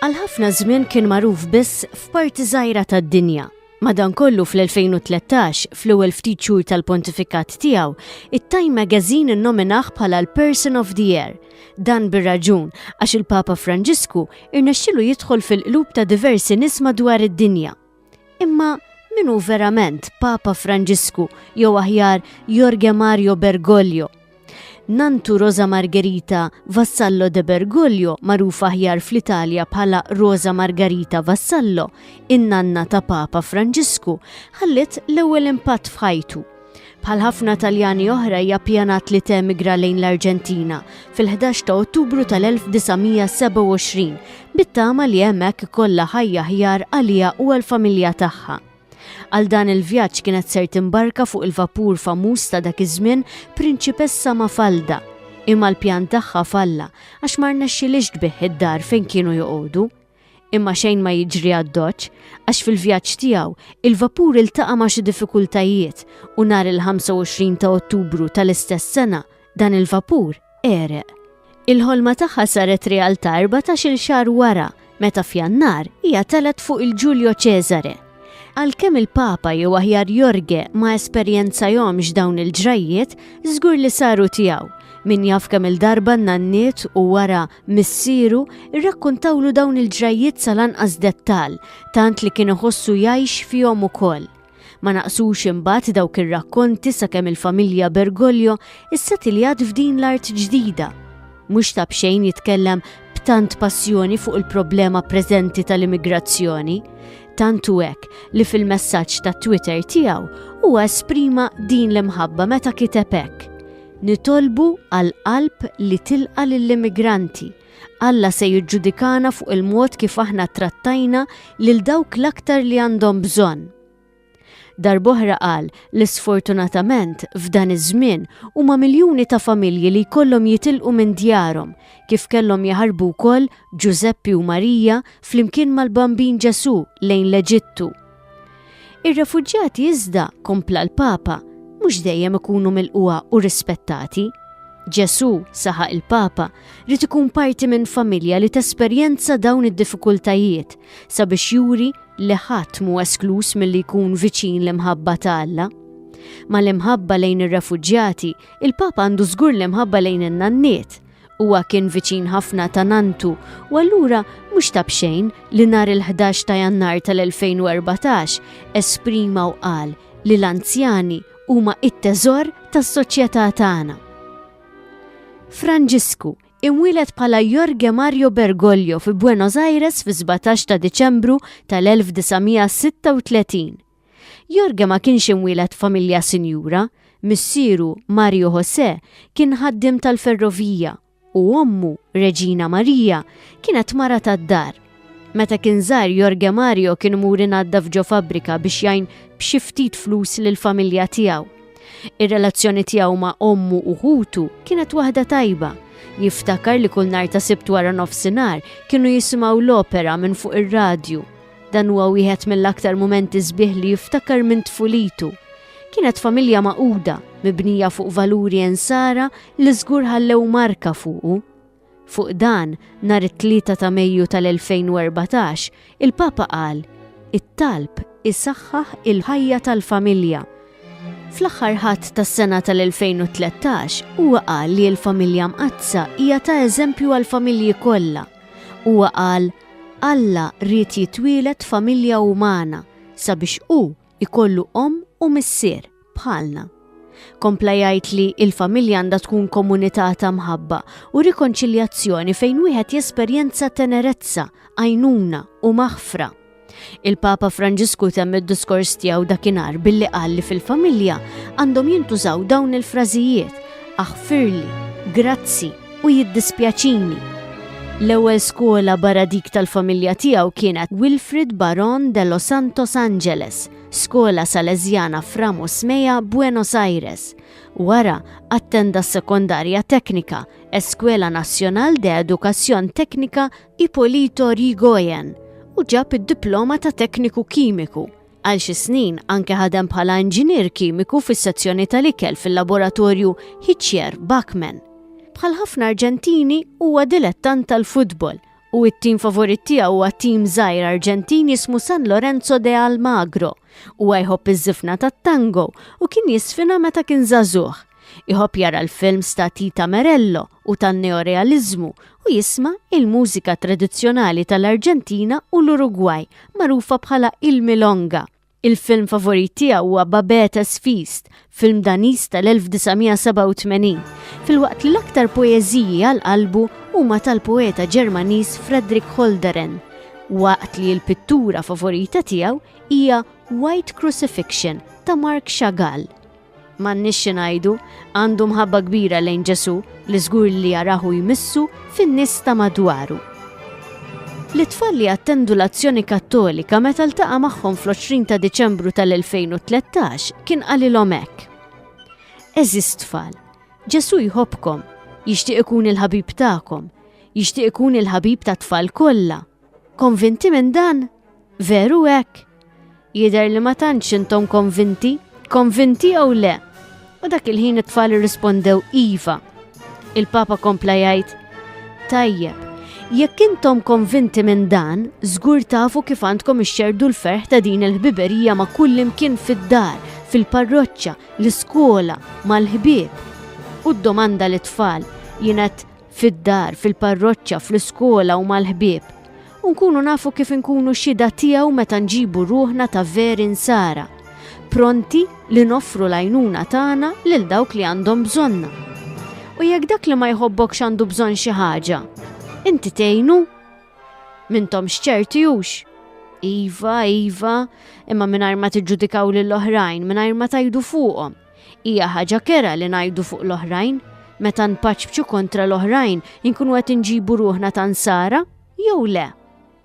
Għal ħafna żmien kien magħruf biss f'parti żgħira tad-dinja. Madankollu fl-2013, fl-ewwel ftit xhur tal-pontifikat tiegħu, it-Time Magazine innominah bħala l-Person of the Year. Dan bir-raġun għax il-Papa Franġisku irnexxielu jidħol fil-qlub ta' diversi nies madwar id-dinja. Imma min hu verament Papa Franġisku jew aħjar Jorge Mario Bergoglio? Nantu Rosa Margherita Vassallo de Bergoglio, magħrufa aħjar fl-Italja bħala Rosa Margherita Vassallo, in-nanna ta' Papa Franġisku, ħallet l-ewwel impatt f'ħajtu. Bħal ħafna Taljani oħra hija ppjanat li temigra lejn l-Arġentina fil-11 ta' Ottubru tal-1927 bit-tama li hemmhekk ikollha ħajja aħjar għaliha u għall-familja tagħha. Għal dan il-vjaġġ kienet ser timbarka fuq il-vapur famuż ta' dak iż-żmien Prinċipessa Mafalda, imma l-pjan tagħha falla għax ma rnexxielix tbieħ id-dar fejn kienu joqogħdu. Imma xejn ma jiġri għad-doċ għax fil-vjaġġ tiegħu il-vapur iltaqa' ma' xi diffikultajiet u nhar il-25 ta' Ottubru tal-istess sena dan il-vapur ereq. Il-ħolma tagħha saret realtà 14-il xahar wara meta f'Jannar hija telet fuq il-Giulio Cesare. Għalkemm il-Papa jew aħjar Jorge ma esperjenzajhomx dawn il-ġrajiet, żgur li saru tiegħu. Min jaf kemm il-darba n-nanniet u wara missieru irrakkuntawlu dawn il-ġrajiet sal-anqas dettall, tant li kien iħossu jgħix fihom ukoll. Ma naqsux imbagħad dawk ir-rakkonti sakemm il-familja Bergoglio issetiljat f'din l-art ġdida. Mhux ta' bxejn jitkellem b'tant passjoni fuq il-problema preżenti tal-immigrazzjoni, tantu hekk li fil-messaġġ ta' Twitter tiegħu huwa esprima din l-imħabba meta kiteb hekk. Nitolbu għall-qalb li tilqa' lill-immigranti. Alla se jiġġudikana fuq il-mod kif aħna trattajna lil dawk l-aktar li għandhom bżonn. Darb'oħra qal li sfortunatament f'dan iż-żmien huma miljuni ta' familji li jkollhom jitilqu minn djarhom kif kellhom jaħarbu wkoll Giuseppe u Marija flimkien mal-Bambin Ġesu lejn l-Eġittu. Ir-refuġjati iżda, kompla l-Papa, mhux dejjem ikunu milquha u rispettati. Ġesu, saħaq il-Papa, rid ikun parti minn familja li tesperjenza dawn id-diffikultajiet sabiex juri li ħadd mhu esklus milli jkun viċin l-imħabba ta' Alla. Ma l-imħabba lejn ir-refuġjati, il-Papa għandu żgur l-imħabba lejn in-nanniet. Huwa kien viċin ħafna ta' Nantu u allura mhux ta' bxejn li nhar il-11 ta' Jannar tal-2014 esprima u qal li l-anzjani huma it-teżor tas-soċjetà tagħna. Franġisku imwieled bħala Jorge Mario Bergoglio fi Buenos Aires fi 17 ta' Diċembru tal-1936. Jorge ma kienx imwieled familja sinjura, missieru Mario José kien ħaddim tal-ferrovija u ommu Reġina Marija kienet mara tad-dar. Meta kien żgħar Jorge Mario kien imur ingħadda f'ġo fabbrika biex jgħin b'xi ftit flus lill-familja tiegħu. Ir-relazzjoni tiegħu ma' ommu u ħutu kienet waħda tajba. Jiftakar li kull nhar ta' Sibt wara nofsinhar kienu jisimgħu l-opera minn fuq ir-radju. Dan huwa wieħed mill-aktar mumenti sbieħ li jiftakar minn tfulitu. Kienet familja maquda, mibnija fuq valuri ensara li żgur ħallew marka fuqu. Fuq dan, nhar it-3 ta' Mejju tal-2014, il-Papa qal: "It-talb isaħħaħ il-ħajja tal-familja." Fl-aħħar ħadd tas-sena tal-2013 huwa qal li l-familja mqazza hija ta' eżempju għall-familji kollha. Huwa qal Alla rrid jitwieled familja umana sabiex hu ikollu u missier bħalna. Kompla jgħid li l-familja għandha tkun komunità ta' mħabba u rikonċiljazzjoni fejn wieħed jesperjenza tenerezza, għajnuna u maħfra. Il-Papa Franġisku temm id-diskors tiegħu dakinhar billi qal li fil-familja għandhom jintużaw dawn il-frażijiet: aħfirli, grazzi u jiddispjaċini. L-ewwel skola barra dik tal-familja tiegħu kienet Wilfrid Barón de los Santos Angeles, skola salezjana f'Ramos Mejja, Buenos Aires. Wara attenda s-sekondarja teknika, Escuela Nacional de Educación Teknika Ippolito Yrigoyen, u ġab id-diploma ta' tekniku kimiku. Għal xi snin anke ħadem bħala inġinier kimiku fis-sezzjoni tal-ikel fil-laboratorju Hitcher Bachmann. Bħal ħafna Arġentini huwa dilettant tal-futbol U t-tim favorit tiegħu huwa tim żgħir Arġentin jismu San Lorenzo de Almagro u jħobb iż-żifna tat-tango u kien jisfina meta kien żagħżugħ. Iħobb jara l-films ta' Tita Merello u tan-neorealiżmu u jisma' il-mużika tradizzjonali tal-Arġentina u l-Urugwaj magħrufa bħala il-milonga. Il-film favorit tiegħu huwa Babetes Feast, film Daniż tal-1987, filwaqt li l-aktar poeżiji għal-qalbu huma tal-poeta Ġermaniż Friedrich Hölderlin, waqt li l-pittura favorita tiegħu hija White Crucifixion ta' Marc Chagall. M'għandniex xi ngħidu, għandu mħabba kbira lejn Ġesu li żgur li jaraħu jmissu fin-nies ta' madwaru. L-itfal li attendu l-azzjoni kattolika meta ltaqa' magħhom fl-20 ta' Diċembru tal-2013 kien qalilhom hekk. Eżis tfal, Ġesu jħobbkom, jixtieq ikun il-ħabib tagħkom, jixtieq ikun il-ħabib ta' tfal kollha. Konvinti minn dan? Veru hekk? Jidher li ma tantx intom konvinti jew le? U dak il-ħin it-tfal irrispondew iva. Il-Papa kompla jgħid: tajjeb, jekk intom konvinti minn dan, żgur tafu kif għandkom ixxerdu l-ferħ ta' din il-ħbiberija ma' kull imkien fid-dar, fil-parroċċa, l-iskola, mal-ħbieb. U d-domanda l-tfal jienet fid-dar, fil-parroċċa, fl-iskola u mal-ħbieb. Unkunu nafu kif inkunu xida tiegħu meta nġibu ruħna ta' veri nsara, pronti li noffru l-għajnuna tagħna lil dawk li għandhom bżonna. U jekk dak li ma jħobbokx għandu bżonn xi ħaġa, inti tgħinu? M'intom xċertijux? Iva, imma mingħajr ma tiġġudikaw lill-oħrajn, mingħajr ma tajdu fuqhom. Hija ħaġa kera li ngħidu fuq l-oħrajn, meta npaċbċu kontra l-oħrajn inkunu qed inġibu ruħna ta' nsara, jew le?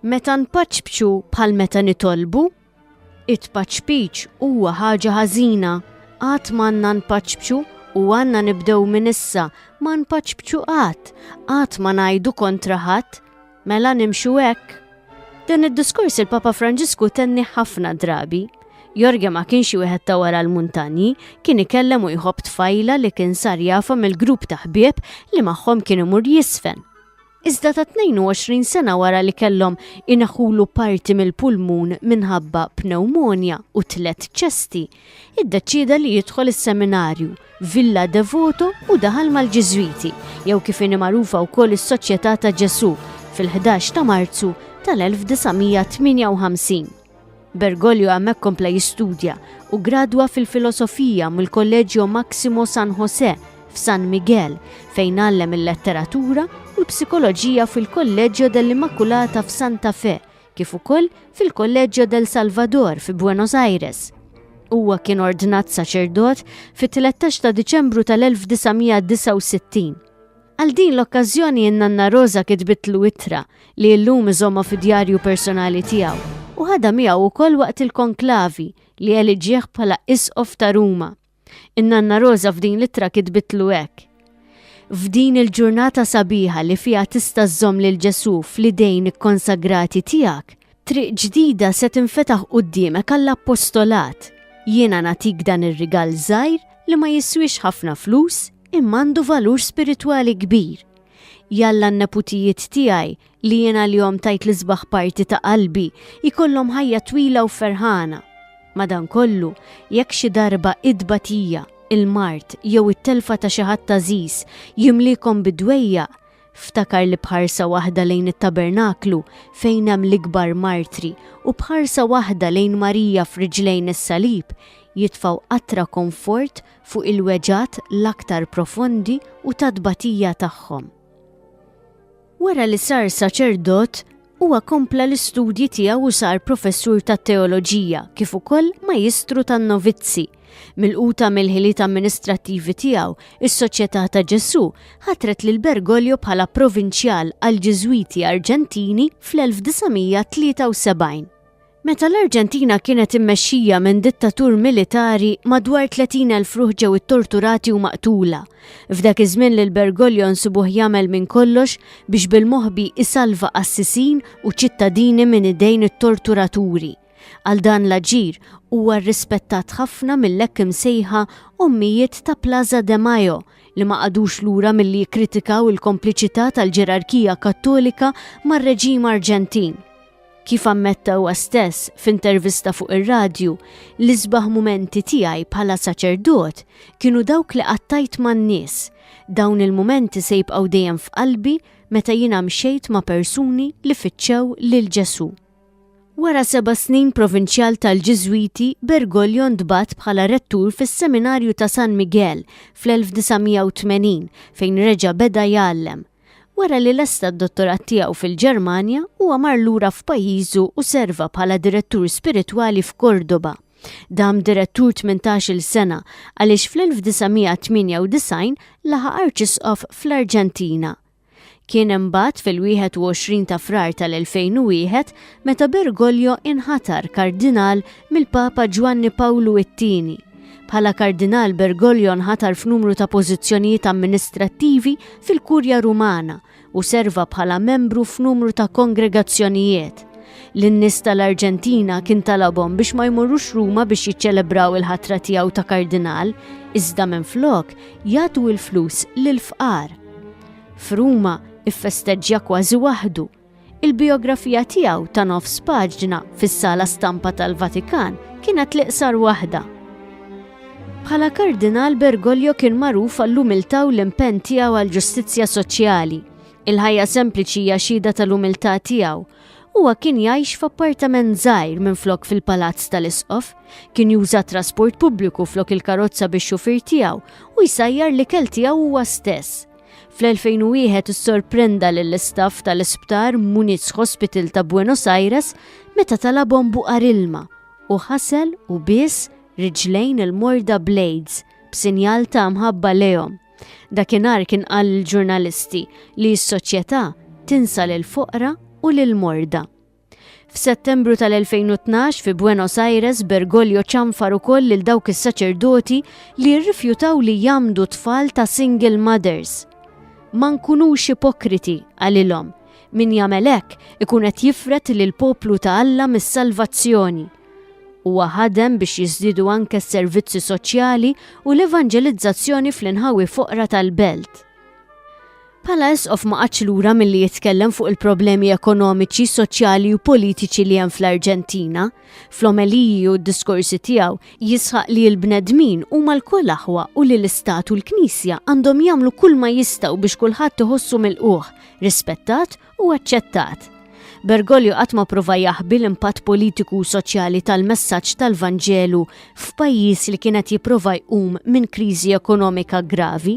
Meta npaċbċu bħal meta nitolbu? It-paċpiċ huwa ħaġa ħażina, qatt m'għandna npaċbċu u għandna nibdew minn issa ma npaċbċu qatt ma ngħidu kontra ħadd, mela nimxu hekk. Dan id-diskors il-Papa Franġisku tenni ħafna drabi. Jorge ma kienx wieħed ta' wara l-muntanji, kien ikellem u jħobb tfajla li kien sar jafa mill-grupp ta' ħbieb li magħhom kien imur jisfen. Iżda ta' 22 sena wara li kellhom inaħulu parti mill-pulmun minħabba pneumonja u 3 ċesti, iddeċieda li jidħol is-seminarju Villa Devoto u daħal mal-Ġiżwiti, jew kif inhi magħrufa wkoll is-Soċjetà ta' Ġesu fil-11 ta' Marzu tal-1958. Bergoglio hemmhekk kompla jistudja u gradwa fil-filosofija mill-Kolleġġjo Maximo San José f'San Miguel fejn għallem il-letteratura u l-psikoloġija fil-Kolleġġjo dell-Immakulata f'Santa Fe, kif ukoll fil-Kolleġġjo del Salvador fi Buenos Aires. Huwa kien ordinat saċerdot fit-13 ta' Diċembru tal-1969. Għal din l-okkażjoni n-Nanna Rosa kitbitlu ittra li llum iżomma fid-djarju personali tiegħu u ħadha miegħu wkoll waqt il-konklavi li eliġieħ bħala Isqof ta' Ruma. In-Nanna Rosa f'din l-ittra kitbitlu hekk: f'din il-ġurnata sabiħa li fiha tista' żżomm lil Ġesu fl-idejn ikkonsagrati tiegħek, triq ġdida se tinfetaħ quddiemek għall-appostolat. Jiena natik dan ir-rigal żgħir li ma jiswix ħafna flus imma għandu valur spiritwali kbir. Jalla n-neputijiet tiegħi li jiena l-jom tajt l-isbaħ parti ta' qalbi ikollhom ħajja twila u ferħana. Madankollu, jekk xi darba id-batija, il-mart jew it-telfa ta' xi ħadd tażis jimlikom bidwejja, ftakar li bħarsa waħda lejn it-tabernaklu fejn hemm l-ikbar martri u bħarsa waħda lejn Marija f'riġlejn is-salib jitfaw qatra komfort fuq il-weġat l-aktar profondi u ta' tbatija tagħhom. Wara li sar saċerdot, huwa kompla l-istudji tiegħu u sar professur ta' teoloġija kif ukoll majistru tan-novizzi. Milquta mill-ħiliet amministrattivi tiegħu, is-Soċjetà ta' Ġesu ħatret lil Bergoglio bħala provinċjal għall-Ġiżwiti Arġentini fl-1973. Meta l-Arġentina kienet immexxija minn dittatur militari, madwar 30,000 ruħ ġew ittorturati u maqtula. F'dak iż-żmien lil Bergoglio nsibuh jagħmel minn kollox biex bil-moħbi isalva assisin u ċittadini minn idejn it-torturaturi. Għal dan l-aġir huwa rrispettat ħafna mill-hekk imsejħa ommijiet ta' Plaza de Mayo li ma qadux lura milli jikkritikaw il-kompliċità tal-ġerarkija Kattolika mar-reġim Arġentin. Kif ammetta huwa stess f'intervista fuq ir-radju, l-isbaħ mumenti tiegħi bħala saċerdot kienu dawk li qattajt man-nies. Dawn il-mumenti se jibqgħu dejjem f'qalbi meta jiena mxejt ma' persuni li fittxew lil Ġesu. Wara 7 snin provinċjal tal-Ġiżwiti, Bergoglio ntbagħat bħala rettur fis-Seminarju ta' San Miguel fl-1980 fejn reġa' beda jgħallem. Wara li lesta d-dottorat tiegħu fil-Ġermanja huwa mar lura f'pajjiżu u serva bħala direttur spiritwali f'Kordoba. Dam direttur 18-il sena għaliex fl-1998 laħaq Arċisqof fl-Arġentina. Kien imbagħad fil-21 ta' Frar tal-2001 meta Bergoglio inħatar kardinal mill-Papa Giovanni Paolo II. Bħala kardinal Bergoglio nħatar f'numru ta' pożizzjonijiet amministrattivi fil-Kurja Rumana u serva bħala membru f'numru ta' kongregazzjonijiet. Lin-nies tal-Arġentina kien talabhom biex ma jmorrux Ruma biex jiċċelebraw il-ħatra tiegħu ta' kardinal, iżda minflok jagħtu l-flus lil-fqar. F'Ruma iffesteġġja kważi waħdu. Il-biografija tiegħu ta' nofs paġna fis-sala stampa tal-Vatikan kienet l-iqsar waħda. Bħala kardinal Bergoglio kien magħruf għall-umiltà u l-impenn tiegħu għall-ġustizzja soċjali. Il-ħajja sempliċi hija xhieda tal-umiltà tiegħu. Huwa kien jgħix f'appartament żgħir minflok fil-palazz tal-Isqof, kien juża trasport pubbliku flok il-karozza bix-xufier tiegħu u jsajjar l-ikel tiegħu huwa stess. Fl-2001 issorprenda lill-istaff tal-isptar Muniz Hospital ta' Buenos Aires meta talabhom buqar ilma u ħasel u biss riġlejn il-morda blades b'sinjal ta' mħabba lehom. Dakinhar kien qal lill-ġurnalisti li s-soċjetà tinsa lill-foqra u lill-morda. F'Settembru tal-2012 fi Buenos Aires Bergoglio ċanfar ukoll lil dawk is-saċerdoti li rrifjutaw li jagħmdu tfal ta' single mothers. Ma nkunux ipokriti għalilhom. Min jagħmel hekk ikun qed jifret lil poplu ta' Alla mis-salvazzjoni. Huwa ħadem biex jiżdiedu anke s-servizzi soċjali u l-evanġelizzazzjoni fl-inħawi foqra tal-belt. Bħala Isqof ma qatx lura milli jitkellem fuq il-problemi ekonomiċi, soċjali u politiċi li hemm fl-Arġentina, fl-omeliji u d-diskorsi tiegħu jisħaq li l-bnedmin huma l-kull aħwa u li l-Istat u l-Knisja għandhom jagħmlu kull ma jistgħu biex kulħadd iħossu mill-quh, rispettat u aċċettat. Bergoglio qatt ma prova jaħbi l-impatt politiku u soċjali tal-messaġġ tal-Vanġelu f'pajjiż li kienet jipprova jqum minn kriżi ekonomika gravi.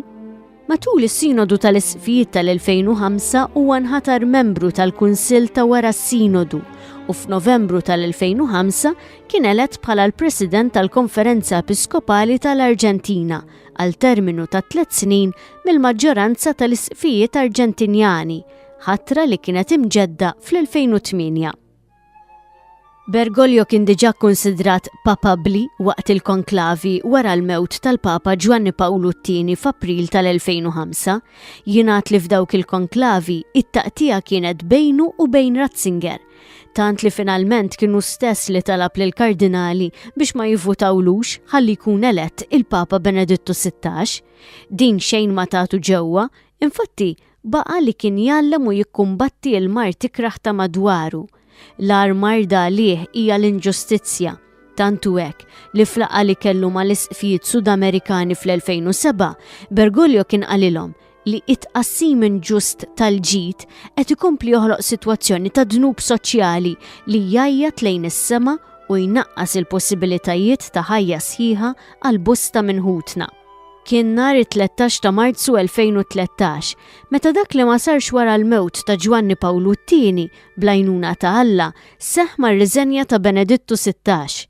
Matul is-Sinodu tal-Isqfijiet tal-2005 huwa nħatar membru tal-Kunsill ta' wara s-Sinodu u f'Novembru tal-2005 kien elett bħala l-President tal-Konferenza Episkopali tal-Arġentina għal terminu ta' 3 snin mill-maġġoranza tal-Isqfijiet Arġentinjani, ħatra li kienet imġedda fl-2008. Bergoglio kien diġà konsidrat papabbli waqt il-konklavi wara l-mewt tal-Papa Giovanni Paolo II f'April tal-2005. Jingħad li f'dawk il-konklavi it-taqtija kienet bejnu u bejn Ratzinger, tant li finalment kienu stess li talab lil kardinali biex ma jivvutawlux ħalli jkun elett il-Papa Benedittu XVI. Din xejn ma tagħtu ġewwa, infatti baqa li kien jgħallem u jikkumbatti l-mar tikraħ ta' madwaru. L-ar marda għalih hija l-inġustizzja, tantu hekk li flaqa li kellu mal-Isqfijiet Sudamerikani fl-2007, Bergoglio kien qalilhom li it-qassim inġust tal-ġid qed ikompli joħloq sitwazzjoni ta' dnub soċjali li jgħajjat lejn is-sema u jnaqqas il-possibilitajiet ta' ħajja sħiħa għal bosta minħutna. Kien nhar it-13 ta' Marzu 2013, meta dak li ma sarx wara l-mewt ta' Giovanni Paolo II bl-għajnuna ta' Alla seħħ mar-riżenja ta' Benedittu XVI.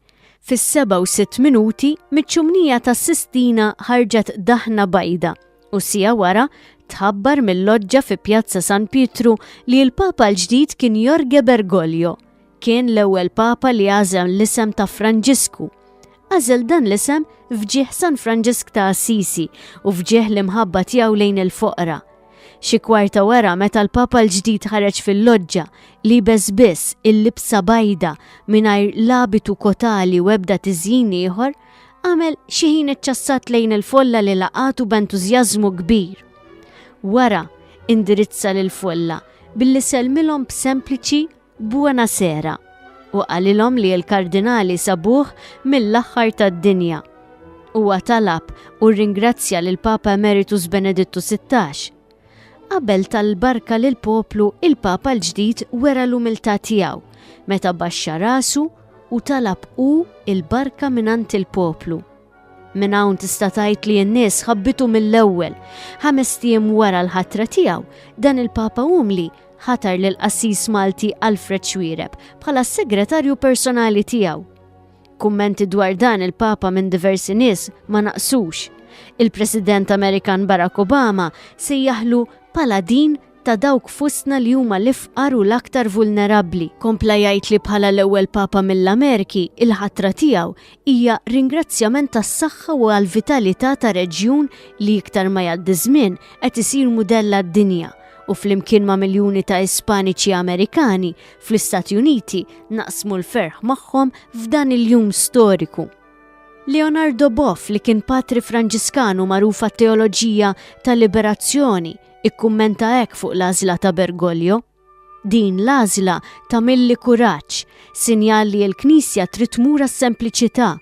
Fis-7 u 6 minuti miċ-ċumnija ta' Sistina ħarġet daħna bajda u sija wara tħabbar mill-loġġa fi Pjazza San Pietru li l-Papa l-ġdid kien Jorge Bergoglio. Kien l-ewwel Papa li għażel l-isem ta' Franġisku. Għażel dan l-isem fġieħ San Franġisk ta' Assisi u fġieħ l-imħabba tiegħu lejn il-foqra. Xi kwarta wara meta l-Papa l-ġdid ħareġ fil-loġġa li biss il-libsa bajda mingħajr l-abitu kotali u ebda tiżjin ieħor, għamel xi ħin iċċassat lejn il-folla li laqatu b'entużjażmu kbir. Wara indirizza lill-folla billi sellmilhom b'sempliċi buonasera u qalilhom li l-kardinali sabuh mill-aħħar tad-dinja. Huwa talab u rringrazzja lill-Papa Emeritus Benedittu 16. Qabel tal-barka lil poplu, il-Papa l-ġdid wera l-umiltà tiegħu meta baxxa rasu u talab il-barka minant il-poplu. Minn hawn tista' tgħid li n-nies ħabbitu mill-ewwel. 5 tiem wara l-ħatra tiegħu, dan il-Papa Umli ħatar lil Qassis Malti Alfred Xwiereb bħala segretarju personali tiegħu. Kummenti dwar dan il-Papa minn diversi nies ma naqsux. Il-President Amerikan Barack Obama sejjaħlu paladin ta' dawk fustna li huma l-ifqar u l-aktar vulnerabbli. Kompla jgħid li bħala l-ewwel Papa mill-Amerki, il-ħatra tiegħu hija ringrazzjament tas-saħħa u għall-vitalità ta' reġjun li iktar ma jgħaddi żmien qed isir mudell għad-dinja u flimkien ma' miljuni ta' Ispaniċi Amerikani fl-Istati Uniti naqsmu l-ferħ magħhom f'dan il-jum storiku. Leonardo Boff li kien patri Franġiskanu magħruf għat-teoloġija tal-liberazzjoni ikkummenta hekk fuq l-għażla ta' Bergoglio. Din l-għażla tagħmilli kuraġġ, sinjal li l-Knisja trid tmur għas-sempliċità.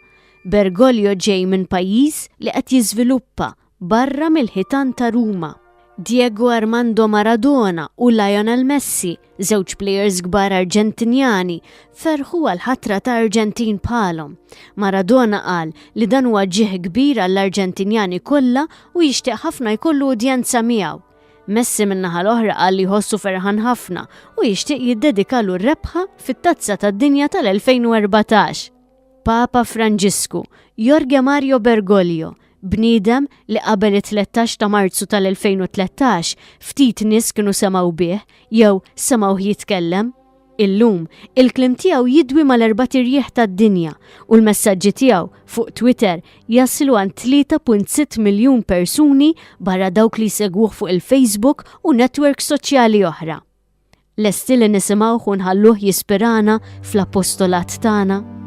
Bergoglio ġej minn pajjiż li qed jiżviluppa barra mill-ħitan ta' Ruma. Diego Armando Maradona u Lionel Messi, żewġ plejers kbar Arġentinjani, ferħu għal-ħatra ta' Arġentin bħalhom. Maradona qal li dan huwa ġieħ kbir għall-Arġentinjani kollha u jixtieq ħafna jkollu udjenza miegħu. Messi min-naħa l-oħra qal li jħossu ferħan ħafna u jixtieq jiddedikalu r-rebħa fit-tazza tad-dinja tal-2014. Papa Franġisku, Jorge Mario Bergoglio, bniedem li qabel it-13 ta' Marzu tal-2013 ftit nies kienu semgħu bih jew semgħu jitkellem. Illum il-kliem tiegħu jidwi mal-4 irjieħ tad-dinja u l-messaġġi tiegħu fuq Twitter jaslu għand 3.6 miljun persuni barra dawk li jsegwuh fuq il-Facebook u netwerk soċjali oħra. Lesti li nisimgħuh u nħalluh jispirana fl-apostolat tagħna.